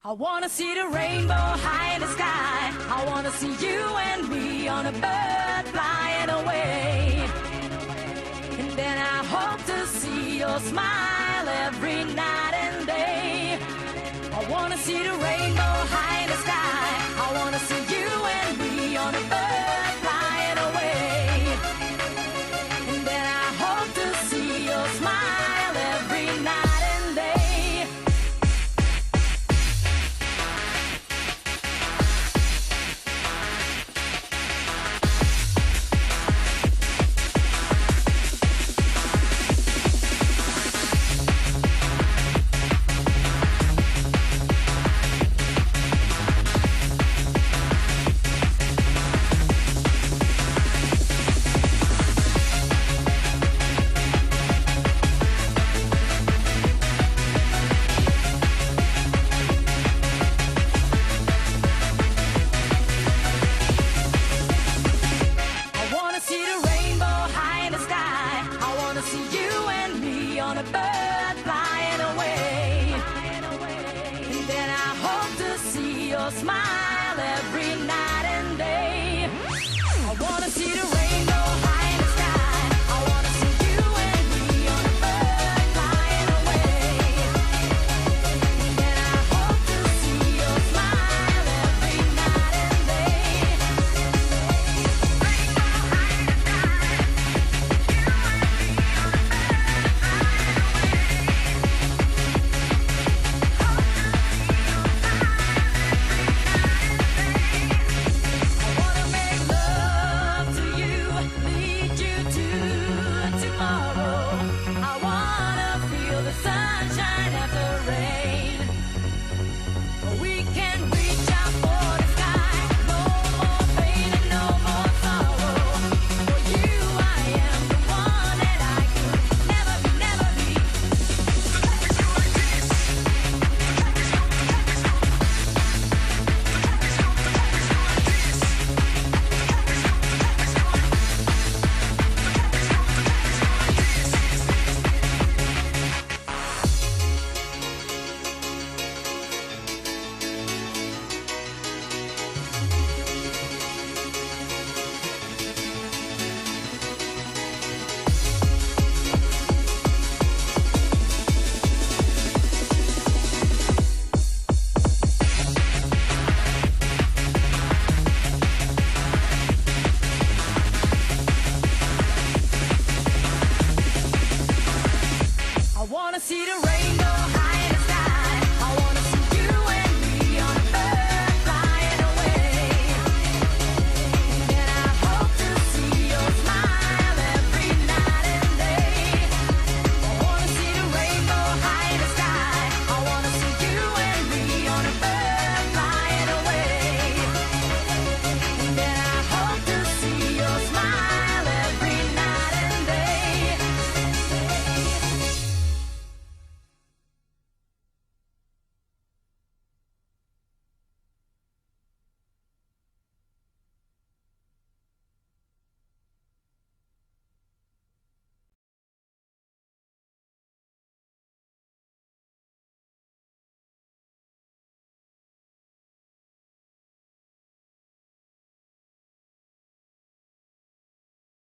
I wanna see the rainbow high in the sky. I wanna see you and me on a bird flying away. And then I hope to see your smile every night and day. I wanna see the rainbow high in the sky. I wanna see you and me on a bird flying away. And then I hope to see your smile every night and day. See you and me on a bird flying away. And then I hope to see your smile every night and day. I wanna see the rainbow high in the sky. I wanna see you and me on a bird flying away. And then I hope to see your smile every night and day. Rainbow high in the sky. Sunshine after rain. We can reach out for the sky. No more pain and no more sorrow. For you I am the one that I could never be, never be. I wanna see the